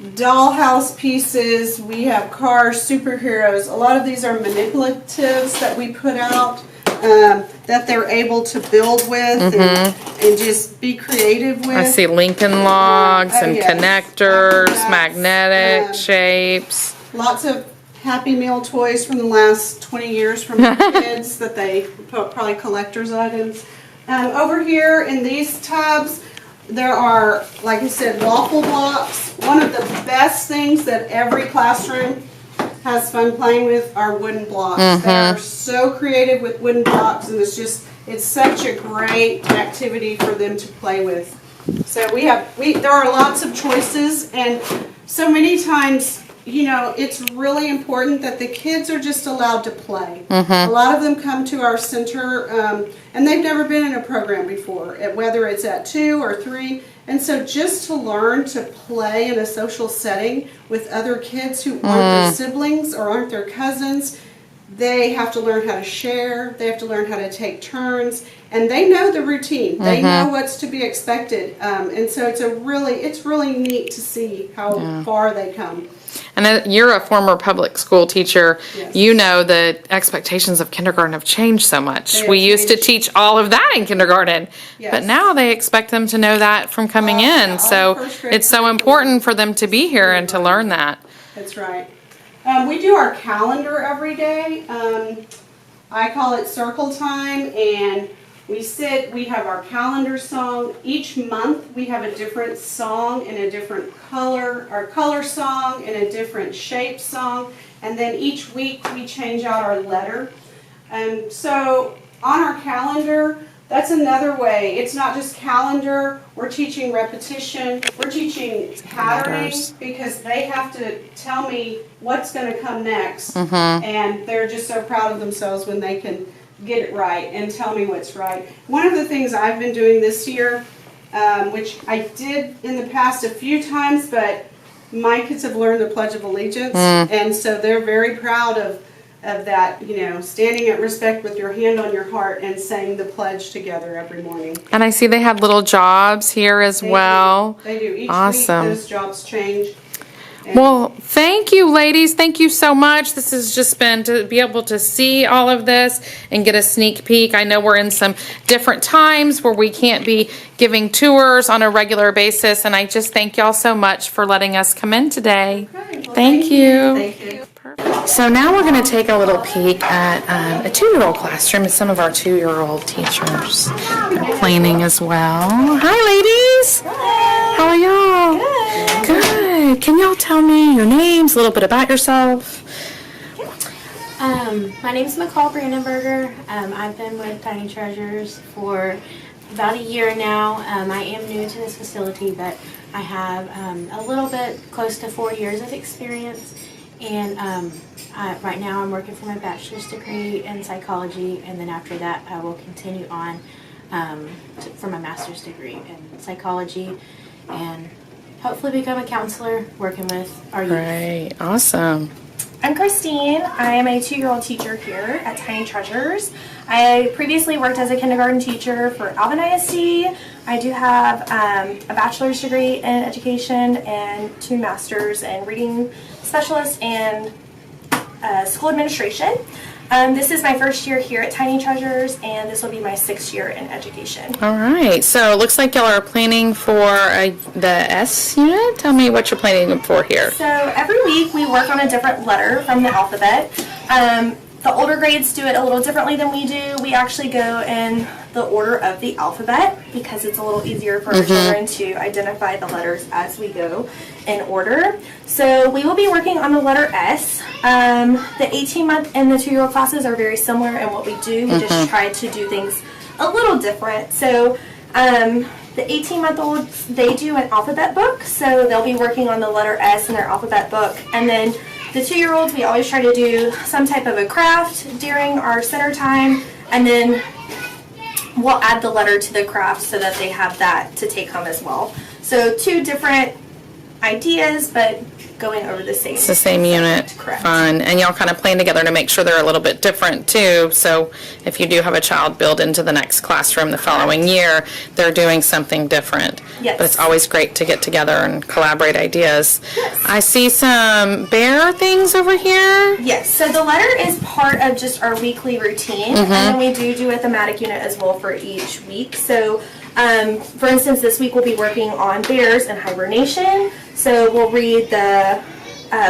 dollhouse pieces, we have cars, superheroes. A lot of these are manipulatives that we put out that they're able to build with and just be creative with. I see Lincoln logs and connectors, magnetic shapes. Lots of Happy Meal toys from the last 20 years from the kids that they probably collector's items. Over here in these tubs, there are, like I said, waffle blocks. One of the best things that every classroom has fun playing with are wooden blocks. They are so creative with wooden blocks, and it's such a great activity for them to play with. So there are lots of choices, and so many times, you know, it's really important that the kids are just allowed to play. A lot of them come to our center and they've never been in a program before, whether it's at 2 or 3. And so just to learn to play in a social setting with other kids who aren't their siblings or aren't their cousins, they have to learn how to share, they have to learn how to take turns, and they know the routine. They know what's to be expected. And so it's really neat to see how far they come. And you're a former public school teacher. Yes. You know the expectations of kindergarten have changed so much. We used to teach all of that in kindergarten, but now they expect them to know that from coming in. So it's so important for them to be here and to learn that. That's right. We do our calendar every day. I call it circle time, and we have our calendar song. Each month we have a different song in a different color, our color song in a different shape song, and then each week we change out our letter. So on our calendar that's another way. It's not just calendar. We're teaching repetition. We're teaching patterning Letters. because they have to tell me what's going to come next. Mm-hmm. And they're just so proud of themselves when they can get it right and tell me what's right. One of the things I've been doing this year, which I did in the past a few times, but my kids have learned the Pledge of Allegiance, and so they're very proud of that, you know, standing at respect with your hand on your heart and saying the pledge together every morning. And I see they have little jobs here as well. They do. Each Awesome. week those jobs change. And Well, thank you, ladies. Thank you so much. This has just been to be able to see all of this and get a sneak peek. I know we're in some different times where we can't be giving tours on a regular basis, and I just thank y'all so much for letting us come in today. Thank you. Thank you. So now we're going to take a little peek at a 2-year-old classroom and some of our 2-year-old teachers. They're planning as well. Hi, ladies. How are y'all? Good. Can y'all tell me your names, a little bit about yourself? My name's McCall Brandenberger. I've been with Tiny Treasures for about a year now. I am new to this facility, but I have a little bit close to 4 years of experience. And right now I'm working for my bachelor's degree in psychology, and then after that I will continue on for my master's degree in psychology and hopefully become a counselor working with our youth. Great. Awesome. I'm Christine. I am a 2-year-old teacher here at Tiny Treasures. I previously worked as a kindergarten teacher for Alvin ISD. I do have a bachelor's degree in education and 2 masters in reading specialist and school administration. This is my first year here at Tiny Treasures, and this will be my 6th year in education. All right. So it looks like y'all are planning for the S unit. Tell me what you're planning for here. So every week we work on a different letter from the alphabet. The older grades do it a little differently than we do. We actually go in the order of the alphabet because it's a little easier for our children to identify the letters as we go in order. So we will be working on the letter S. The 18-month and the 2-year-old classes are very similar in what we do. We just try to do things a little different. So the 18-month-olds, they do an alphabet book. So they'll be working on the letter S in their alphabet book. And then the 2-year-olds, we always try to do some type of a craft during our center time, and then we'll add the letter to the craft so that they have that to take home as well. So 2 different ideas, but going over the same. It's the same unit. Correct. Fun. And y'all kind of plan together to make sure they're a little bit different too. So if you do have a child build into the next classroom the following year, they're doing something different. Yes. But it's always great to get together and collaborate ideas. Yes. I see some bear things over here. Yes, so the letter is part of just our weekly routine, and then we do a thematic unit as well for each week. So, for instance, this week we'll be working on bears and hibernation. So we'll read the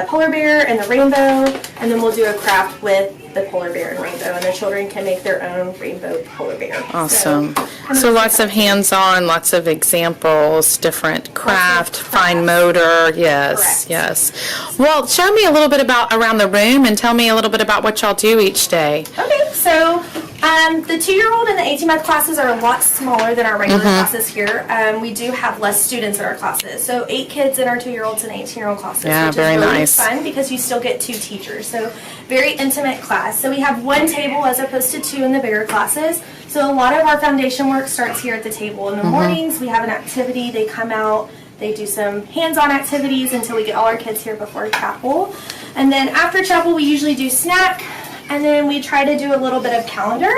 polar bear and the rainbow, and then we'll do a craft with the polar bear and rainbow, and the children can make their own rainbow polar bear. Awesome. So lots of hands-on, lots of examples, different craft, fine motor. Yes, Correct. yes. Well, show me a little bit about around the room and tell me a little bit about what y'all do each day. Okay, so the 2-year-old and the 18-month classes are a lot smaller than our regular classes here. We do have less students in our classes, so 8 kids in our 2-year-olds and 18-year-old classes, Yeah, which very is really nice. fun because you still get 2 teachers. So very intimate class. So we have 1 table as opposed to 2 in the bigger classes. So a lot of our foundation work starts here at the table. In the mornings, we have an activity. They come out, they do some hands-on activities until we get all our kids here before chapel. And then after chapel, we usually do snack, and then we try to do a little bit of calendar.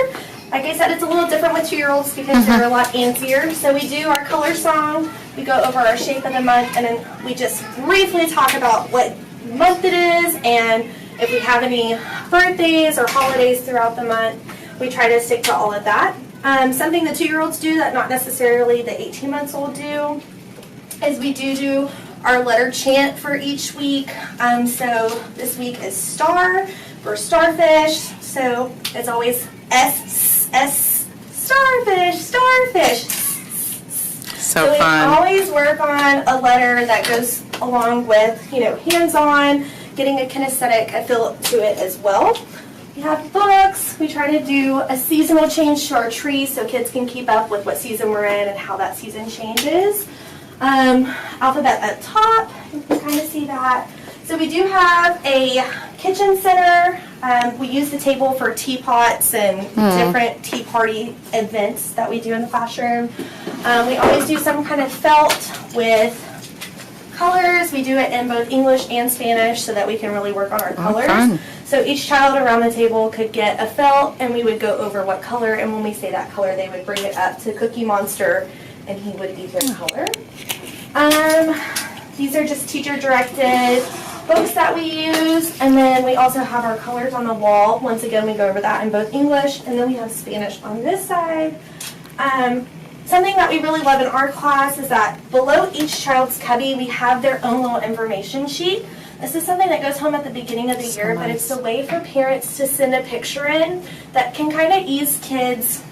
Like I said, it's a little different with 2-year-olds because they're a lot antsier. So we do our color song, we go over our shape of the month, and then we just briefly talk about what month it is and if we have any birthdays or holidays throughout the month. We try to stick to all of that. Something the 2-year-olds do that not necessarily the 18-months-old do is we do our letter chant for each week. So this week is star for starfish. So it's always S, starfish, starfish. So we fun. always work on a letter that goes along with, hands-on, getting a kinesthetic feel to it as well. We have books. We try to do a seasonal change to our tree so kids can keep up with what season we're in and how that season changes. Alphabet at top, you can kind of see that. So we do have a kitchen center. We use the table for teapots and different tea party events that we do in the classroom. We always do some kind of felt with colors. We do it in both English and Spanish so that we can really work on our colors. Fun. So each child around the table could get a felt and we would go over what color, and when we say that color they would bring it up to Cookie Monster and he would eat their color. These are just teacher directed books that we use, and then we also have our colors on the wall. Once again, we go over that in both English, and then we have Spanish on this side. Something that we really love in our class is that below each child's cubby, we have their own little information sheet. This is something that goes home at the beginning of the year, but it's a way for parents to send a picture in that can kind of ease kids'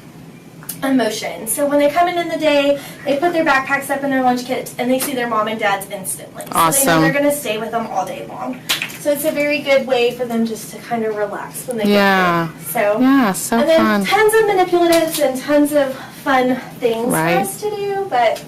emotion. So when they come in the day, they put their backpacks up in their lunch kits and they see their mom and dads instantly. Awesome. So they know they're going to stay with them all day long. So it's a very good way for them just to kind of relax when they get there. So so and then fun. tons of manipulatives and tons of fun things for Right. us to do, but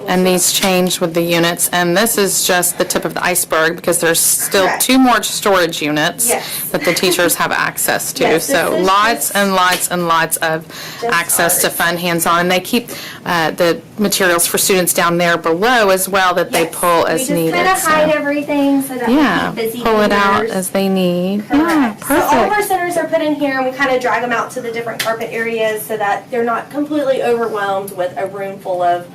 And these change with the units, and this is just the tip of the iceberg because there's still Correct. 2 more storage units Yes. that the teachers have access to. Yes, So this is lots just- and lots and lots of access to fun hands-on. And they keep the materials for students down there below as well that they pull as we needed. just kind of hide So, everything so that yeah, we keep busy pull it out fingers. as they need. Yeah, Correct. So all of our perfect. centers are put in here, and we kind of drag them out to the different carpet areas so that they're not completely overwhelmed with a room full of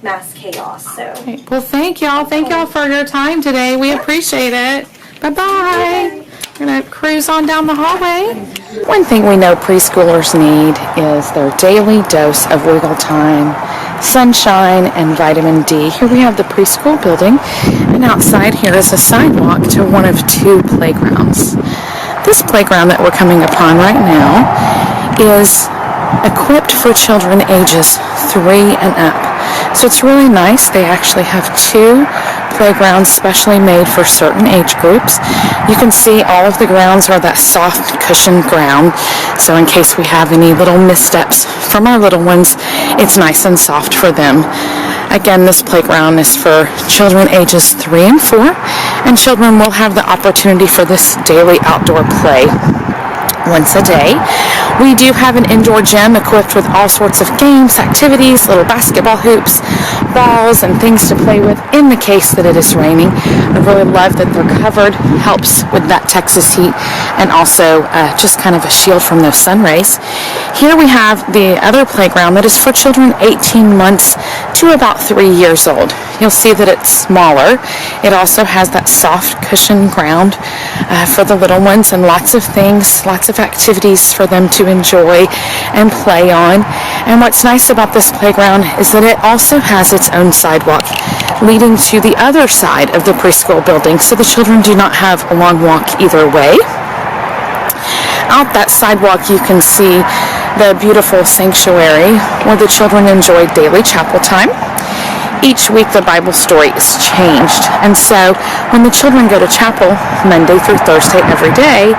mass chaos. So Well, thank y'all. Thank y'all for your time today. We appreciate it. Bye-bye. We're going to cruise on down the hallway. One thing we know preschoolers need is their daily dose of wiggle time, sunshine, and vitamin D. Here we have the preschool building, and outside here is a sidewalk to one of 2 playgrounds. This playground that we're coming upon right now is equipped for children ages 3 and up. So it's really nice. They actually have 2 playgrounds specially made for certain age groups. You can see all of the grounds are that soft cushioned ground. So in case we have any little missteps from our little ones, it's nice and soft for them. Again, this playground is for children ages 3 and 4, and children will have the opportunity for this daily outdoor play once a day. We do have an indoor gym equipped with all sorts of games, activities, little basketball hoops, balls, and things to play with in the case that it is raining. I really love that they're covered, helps with that Texas heat, and also just kind of a shield from those sun rays. Here we have the other playground that is for children 18 months to about 3 years old. You'll see that it's smaller. It also has that soft cushioned ground for the little ones, and lots of things, lots of activities for them to enjoy and play on. And what's nice about this playground is that it also has its own sidewalk leading to the other side of the preschool building, so the children do not have a long walk either way. Out that sidewalk you can see the beautiful sanctuary where the children enjoy daily chapel time. Each week the Bible story is changed, and so when the children go to chapel Monday through Thursday every day,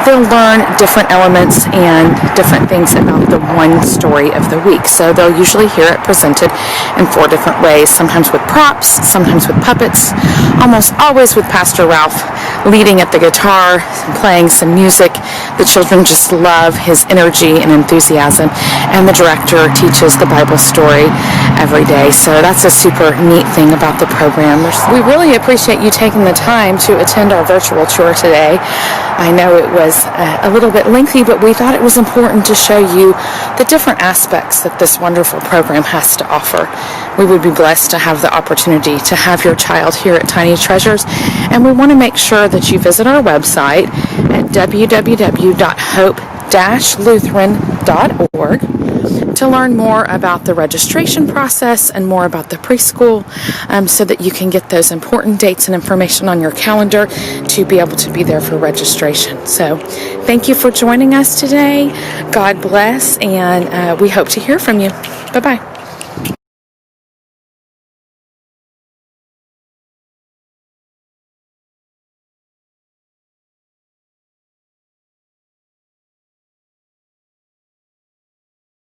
they'll learn different elements and different things about the one story of the week. So they'll usually hear it presented in 4 different ways, sometimes with props, sometimes with puppets, almost always with Pastor Ralph leading at the guitar, playing some music. The children just love his energy and enthusiasm, and the director teaches the Bible story every day. So that's a super neat thing about the program. We really appreciate you taking the time to attend our virtual tour today. I know it was a little bit lengthy, but we thought it was important to show you the different aspects that this wonderful program has to offer. We would be blessed to have the opportunity to have your child here at Tiny Treasures, and we want to make sure that you visit our website at www.hope-lutheran.org to learn more about the registration process and more about the preschool, so that you can get those important dates and information on your calendar to be able to be there for registration. So thank you for joining us today. God bless, and we hope to hear from you. Bye-bye.